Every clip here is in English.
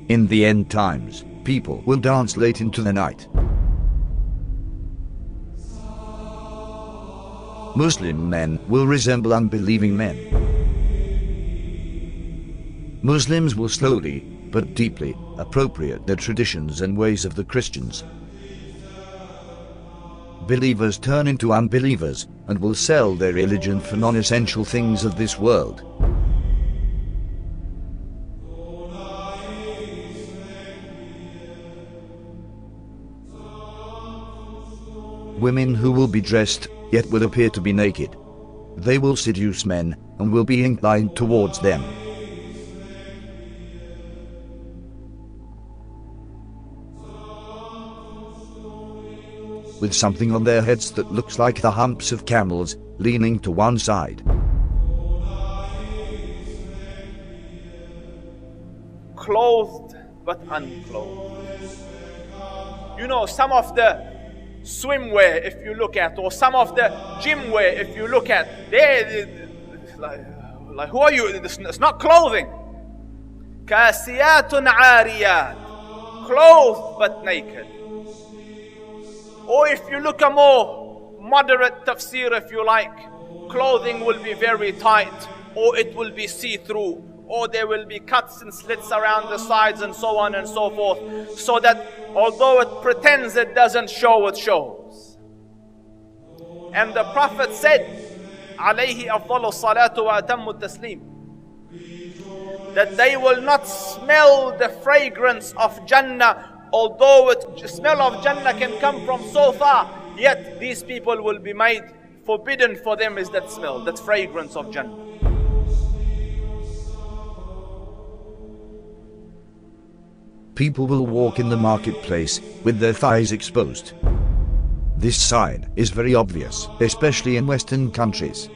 In the end times, people will dance late into the night. Muslim men will resemble unbelieving men. Muslims will slowly, but deeply, appropriate the traditions and ways of the Christians. Believers turn into unbelievers and will sell their religion for non-essential things of this world. Women who will be dressed, yet will appear to be naked. They will seduce men and will be inclined towards them. With something on their heads that looks like the humps of camels, leaning to one side. Clothed but unclothed. You know, some of the swimwear, if you look at, or some of the gym wear, if you look at, they like who are you? It's not clothing. Kasiyatun ariyat, clothed but naked. Or if you look a more moderate tafsir, if you like, clothing will be very tight, or it will be see-through, or there will be cuts and slits around the sides and so on and so forth, so that although it pretends it doesn't show, it shows. And the Prophet said, alayhi afdalu salatu wa atammu taslim, that they will not smell the fragrance of Jannah. Although the smell of Jannah can come from so far, yet these people will be made forbidden for them is that smell, that fragrance of Jannah. People will walk in the marketplace with their thighs exposed. This sign is very obvious, especially in Western countries.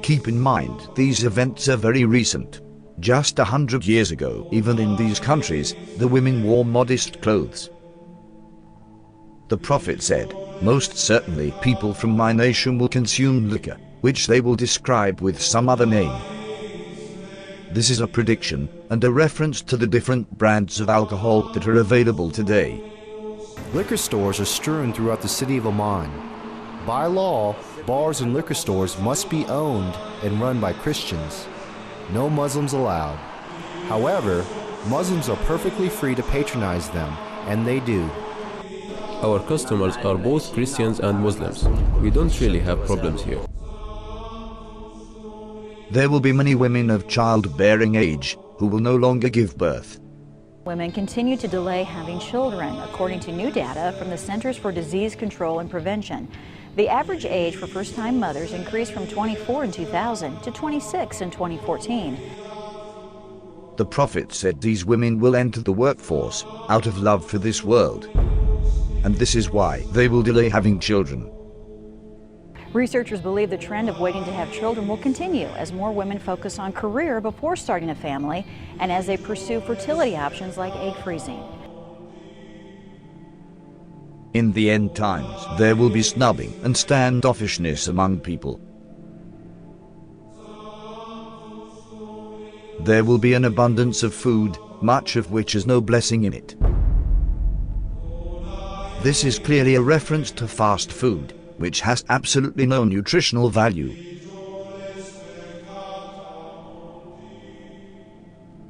Keep in mind, these events are very recent. Just 100 years ago, even in these countries, the women wore modest clothes. The Prophet said, "Most certainly people from my nation will consume liquor, which they will describe with some other name." This is a prediction and a reference to the different brands of alcohol that are available today. Liquor stores are strewn throughout the city of Amman. By law, bars and liquor stores must be owned and run by Christians. No Muslims allowed. However, Muslims are perfectly free to patronize them, and they do. Our customers are both Christians and Muslims. We don't really have problems here. There will be many women of childbearing age who will no longer give birth. Women continue to delay having children, according to new data from the Centers for Disease Control and Prevention. The average age for first-time mothers increased from 24 in 2000 to 26 in 2014. The Prophet said these women will enter the workforce out of love for this world. And this is why they will delay having children. Researchers believe the trend of waiting to have children will continue as more women focus on career before starting a family and as they pursue fertility options like egg freezing. In the end times, there will be snubbing and standoffishness among people. There will be an abundance of food, much of which has no blessing in it. This is clearly a reference to fast food, which has absolutely no nutritional value.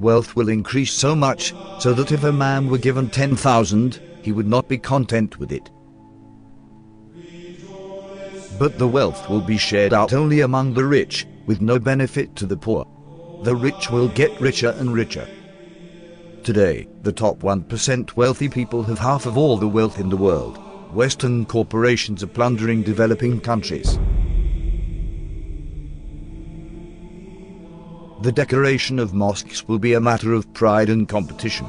Wealth will increase so much so that if a man were given 10,000, he would not be content with it. But the wealth will be shared out only among the rich, with no benefit to the poor. The rich will get richer and richer. Today, the top 1% wealthy people have half of all the wealth in the world. Western corporations are plundering developing countries. The decoration of mosques will be a matter of pride and competition.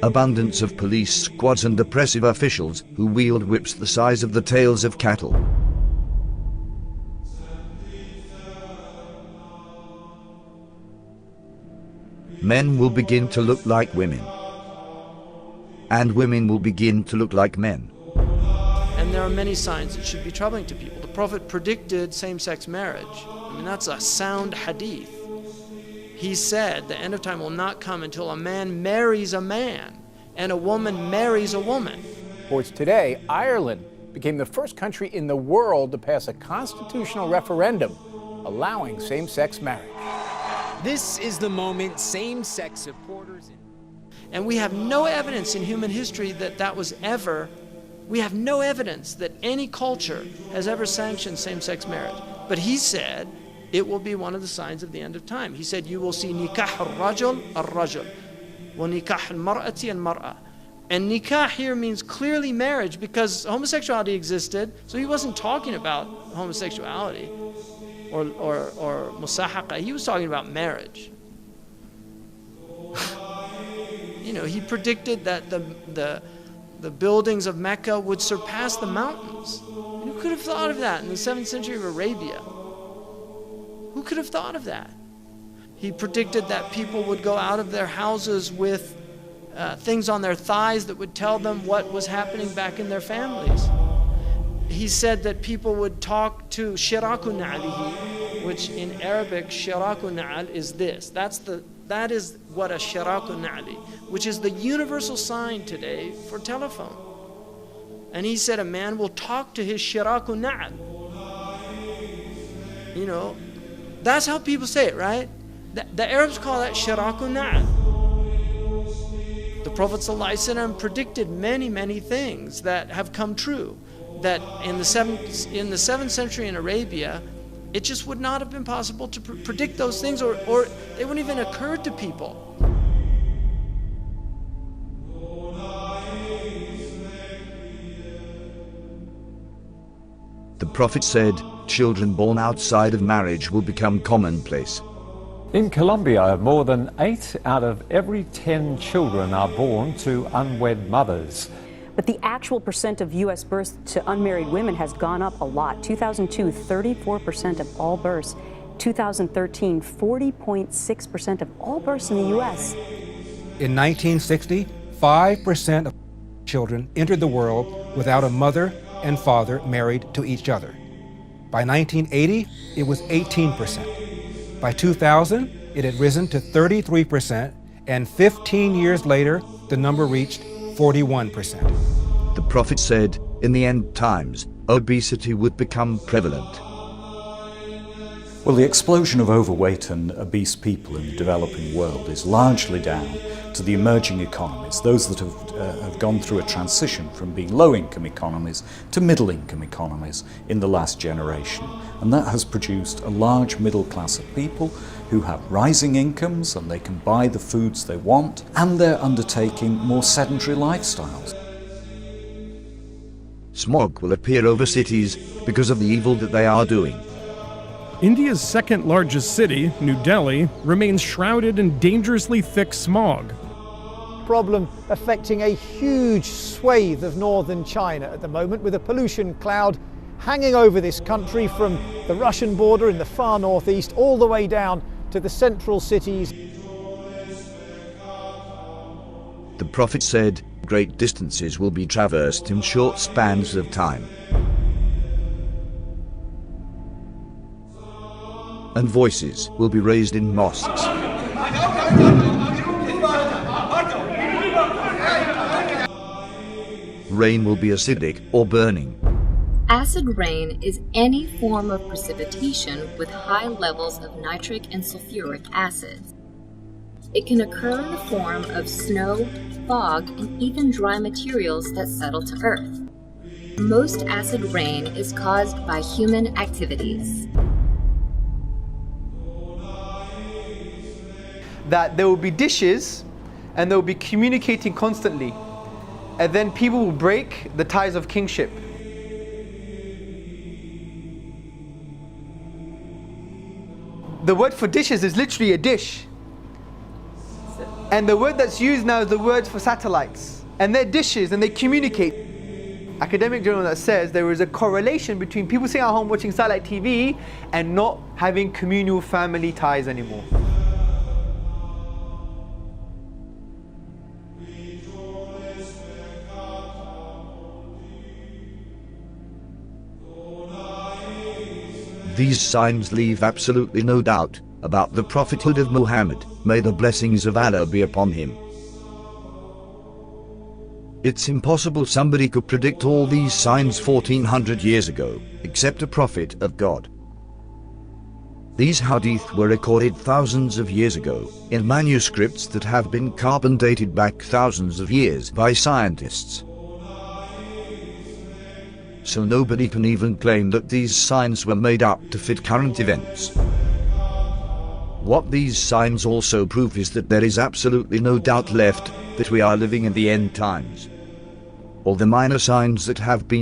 Abundance of police squads and oppressive officials who wield whips the size of the tails of cattle. Men will begin to look like women, and women will begin to look like men. And there are many signs that should be troubling to people. The Prophet predicted same-sex marriage. I mean, that's a sound hadith. He said the end of time will not come until a man marries a man and a woman marries a woman. Sports today, Ireland became the first country in the world to pass a constitutional referendum allowing same-sex marriage. This is the moment same-sex supporters... And we have no evidence in human history that was ever, we have no evidence that any culture has ever sanctioned same-sex marriage. But he said it will be one of the signs of the end of time. He said you will see nikah al-rajul al-rajul, wa nikah al-mar'ati al-mar'a. And nikah here means clearly marriage because homosexuality existed, so he wasn't talking about homosexuality or musahaqa. He was talking about marriage. You know, he predicted that the buildings of Mecca would surpass the mountains. And who could have thought of that in the 7th century of Arabia? Who could have thought of that? He predicted that people would go out of their houses with things on their thighs that would tell them what was happening back in their families. He said that people would talk to shiraku na'alihi, which in Arabic, shiraku na'al is this. That is what a shiraku na'ali, which is the universal sign today for telephone. And he said a man will talk to his shiraku na'al. You know, that's how people say it, right? The Arabs call that shiraku na'al. The Prophet ﷺ predicted many, many things that have come true. That in the 7th century in Arabia, it just would not have been possible to predict those things, or they wouldn't even occur to people. The Prophet said, children born outside of marriage will become commonplace. In Colombia, more than 8 out of every 10 children are born to unwed mothers. But the actual percent of U.S. births to unmarried women has gone up a lot. 2002, 34% of all births. 2013, 40.6% of all births in the U.S. In 1960, 5% of children entered the world without a mother and father married to each other. By 1980, it was 18%. By 2000, it had risen to 33%, and 15 years later, the number reached 41%. The Prophet said, in the end times, obesity would become prevalent. Well, the explosion of overweight and obese people in the developing world is largely down to the emerging economies, those that have gone through a transition from being low-income economies to middle-income economies in the last generation. And that has produced a large middle class of people who have rising incomes and they can buy the foods they want, and they're undertaking more sedentary lifestyles. Smog will appear over cities because of the evil that they are doing. India's second largest city, New Delhi, remains shrouded in dangerously thick smog. Problem affecting a huge swathe of northern China at the moment, with a pollution cloud hanging over this country from the Russian border in the far northeast all the way down to the central cities. The Prophet said, great distances will be traversed in short spans of time. And voices will be raised in mosques. Rain will be acidic or burning. Acid rain is any form of precipitation with high levels of nitric and sulfuric acids. It can occur in the form of snow, fog, and even dry materials that settle to earth. Most acid rain is caused by human activities. That there will be dishes and they will be communicating constantly, and then people will break the ties of kingship. The word for dishes is literally a dish, and the word that's used now is the word for satellites, and they're dishes and they communicate. Academic journal that says there is a correlation between people sitting at home watching satellite TV and not having communal family ties anymore. These signs leave absolutely no doubt about the prophethood of Muhammad, may the blessings of Allah be upon him. It's impossible somebody could predict all these signs 1400 years ago, except a prophet of God. These hadith were recorded thousands of years ago, in manuscripts that have been carbon dated back thousands of years by scientists. So nobody can even claim that these signs were made up to fit current events. What these signs also prove is that there is absolutely no doubt left that we are living in the end times. All the minor signs that have been